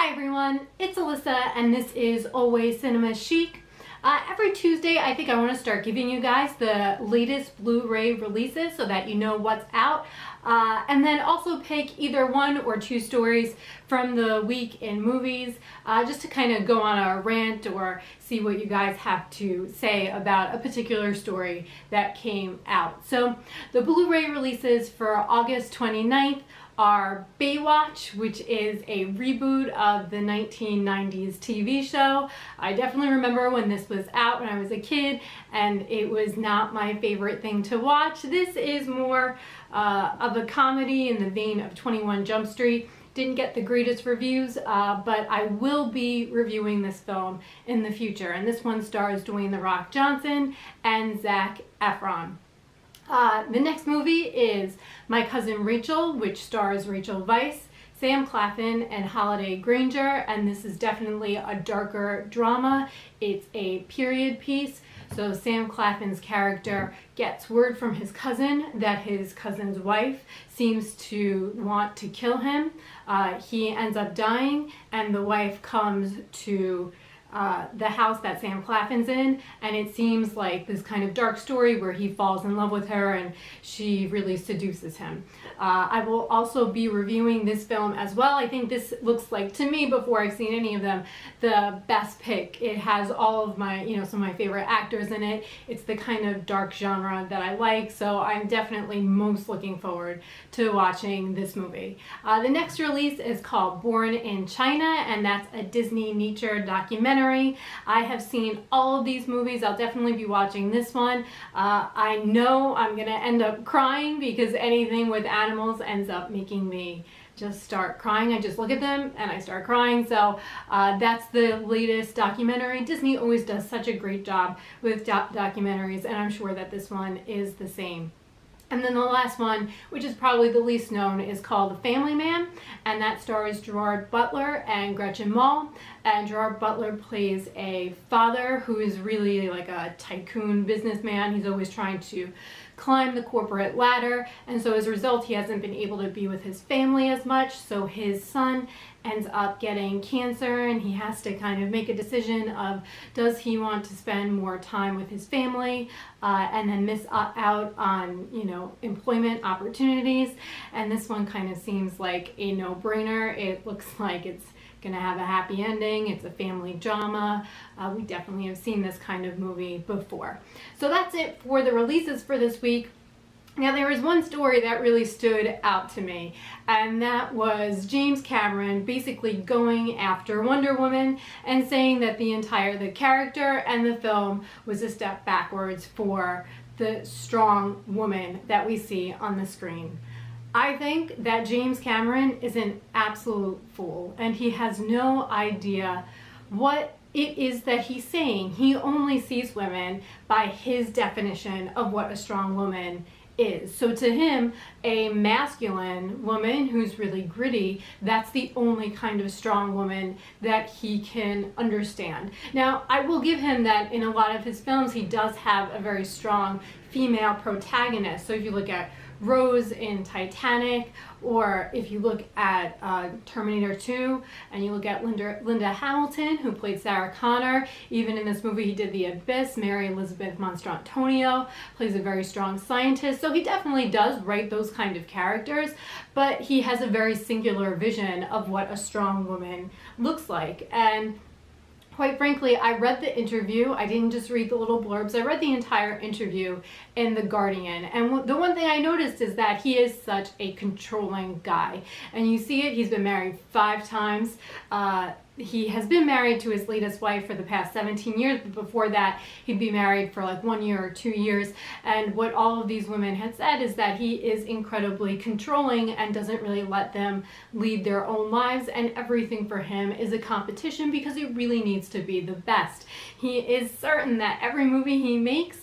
Hi everyone, it's Alyssa and this is Always Cinema Chic. Every Tuesday I think I want to start giving you guys the latest Blu-ray releases so that you know what's out. And then also pick either one or two stories from the week in movies just to kind of go on a rant or see what you guys have to say about a particular story that came out. So the Blu-ray releases for August 29th are Baywatch, which is a reboot of the 1990s TV show. I definitely remember when this was out when I was a kid, and it was not my favorite thing to watch. This is more of a comedy in the vein of 21 Jump Street. Didn't get the greatest reviews, but I will be reviewing this film in the future. And this one stars Dwayne "The Rock" Johnson and Zac Efron. The next movie is My Cousin Rachel, which stars Rachel Weisz, Sam Claflin, and Holliday Grainger, and this is definitely a darker drama. It's a period piece. So Sam Claflin's character gets word from his cousin that his cousin's wife seems to want to kill him. He ends up dying, and the wife comes to the house that Sam Claflin's in, and it seems like this kind of dark story where he falls in love with her and she really seduces him. I will also be reviewing this film as well. I think this looks like, to me, before I've seen any of them, the best pick. It has all of my, some of my favorite actors in it. It's the kind of dark genre that I like, so I'm definitely most looking forward to watching this movie. The next release is called Born in China, and that's a Disney nature documentary. I have seen all of these movies. I'll definitely be watching this one. I know I'm gonna end up crying because anything with animals ends up making me just start crying. I just look at them and I start crying. So that's the latest documentary. Disney always does such a great job with documentaries, and I'm sure that this one is the same. And then the last one, which is probably the least known, is called The Family Man, and that stars Gerard Butler and Gretchen Mol. And Gerard Butler plays a father who is really like a tycoon businessman. He's always trying to climb the corporate ladder, and so as a result he hasn't been able to be with his family as much. So his son ends up getting cancer, and he has to kind of make a decision of, does he want to spend more time with his family and then miss out on employment opportunities. And this one kind of seems like a no-brainer. It looks like it's gonna have a happy ending. It's a family drama. We definitely have seen this kind of movie before. So that's it for the releases for this week. Now, there was one story that really stood out to me, and that was James Cameron basically going after Wonder Woman and saying that the character and the film was a step backwards for the strong woman that we see on the screen. I think that James Cameron is an absolute fool, and he has no idea what it is that he's saying. He only sees women by his definition of what a strong woman is. So to him, a masculine woman who's really gritty, that's the only kind of strong woman that he can understand. Now, I will give him that in a lot of his films, he does have a very strong female protagonist. So if you look at Rose in Titanic, or if you look at Terminator 2 and you look at Linda Hamilton, who played Sarah Connor. Even in this movie he did The Abyss. Mary Elizabeth Mastrantonio plays a very strong scientist. So he definitely does write those kind of characters, but he has a very singular vision of what a strong woman looks like. And quite frankly, I read the interview. I didn't just read the little blurbs. I read the entire interview in The Guardian. And the one thing I noticed is that he is such a controlling guy. And you see it, he's been married 5 times. He has been married to his latest wife for the past 17 years, but before that he'd be married for like 1 year or 2 years. And what all of these women had said is that he is incredibly controlling and doesn't really let them lead their own lives, and everything for him is a competition because he really needs to be the best. He is certain that every movie he makes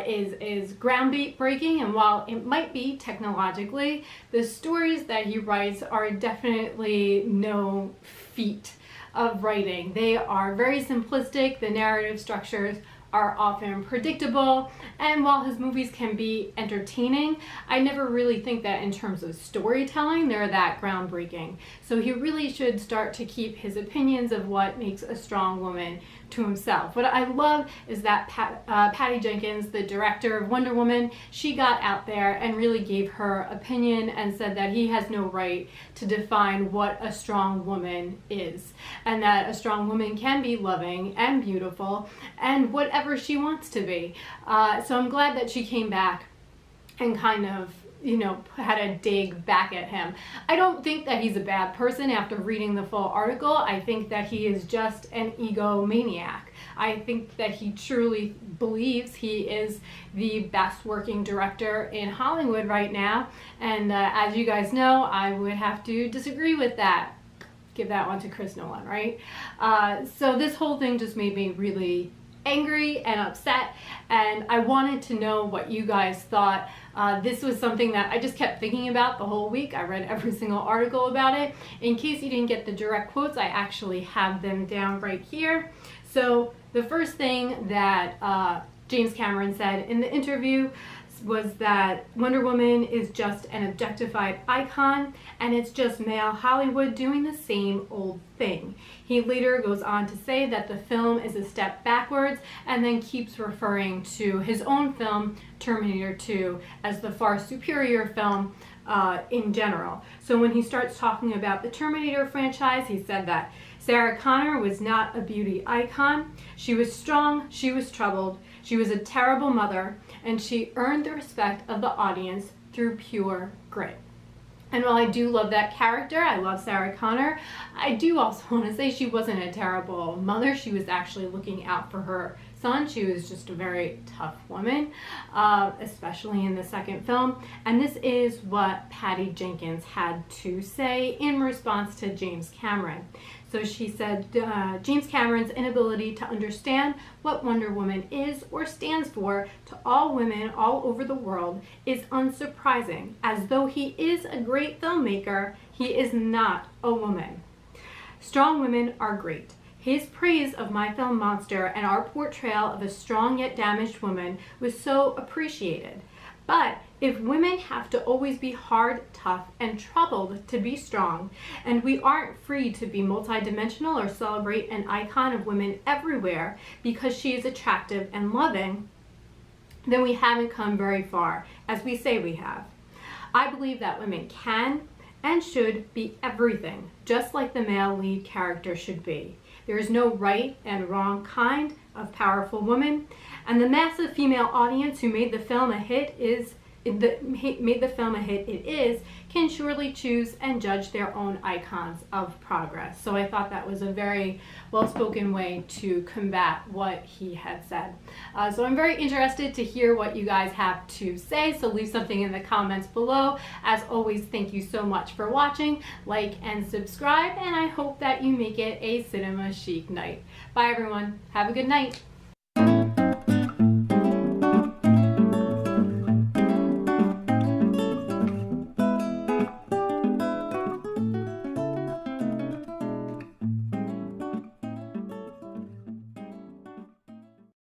is groundbreaking, and while it might be technologically, the stories that he writes are definitely no feat of writing. They are very simplistic. The narrative structures are often predictable, and while his movies can be entertaining, I never really think that in terms of storytelling they're that groundbreaking. So he really should start to keep his opinions of what makes a strong woman to himself. What I love is that Patty Jenkins, the director of Wonder Woman, she got out there and really gave her opinion and said that he has no right to define what a strong woman is, and that a strong woman can be loving and beautiful and whatever she wants to be. So I'm glad that she came back and kind of, you know, had a dig back at him. I don't think that he's a bad person after reading the full article. I think that he is just an egomaniac. I think that he truly believes he is the best working director in Hollywood right now. And as you guys know, I would have to disagree with that. Give that one to Chris Nolan, right? So this whole thing just made me really angry and upset, and I wanted to know what you guys thought. This was something that I just kept thinking about the whole week. I read every single article about it. In case you didn't get the direct quotes, I actually have them down right here. So the first thing that James Cameron said in the interview was that Wonder Woman is just an objectified icon, and it's just male Hollywood doing the same old thing. He later goes on to say that the film is a step backwards, and then keeps referring to his own film, Terminator 2, as the far superior film in general. So when he starts talking about the Terminator franchise, he said that Sarah Connor was not a beauty icon. She was strong, she was troubled, she was a terrible mother, and she earned the respect of the audience through pure grit. And while I do love that character, I love Sarah Connor, I do also want to say she wasn't a terrible mother. She was actually looking out for her son. She was just a very tough woman, especially in the second film. And this is what Patty Jenkins had to say in response to James Cameron. So she said, James Cameron's inability to understand what Wonder Woman is or stands for to all women all over the world is unsurprising. As though he is a great filmmaker, he is not a woman. Strong women are great. His praise of my film Monster and our portrayal of a strong yet damaged woman was so appreciated. But if women have to always be hard, tough, and troubled to be strong, and we aren't free to be multidimensional or celebrate an icon of women everywhere because she is attractive and loving, then we haven't come very far, as we say we have. I believe that women can and should be everything, just like the male lead character should be. There is no right and wrong kind of powerful woman, and the massive female audience who made the film a hit can surely choose and judge their own icons of progress. So I thought that was a very well-spoken way to combat what he had said. So I'm very interested to hear what you guys have to say, so leave something in the comments below. As always, thank you so much for watching. Like and subscribe, and I hope that you make it a cinema chic night. Bye everyone. Have a good night.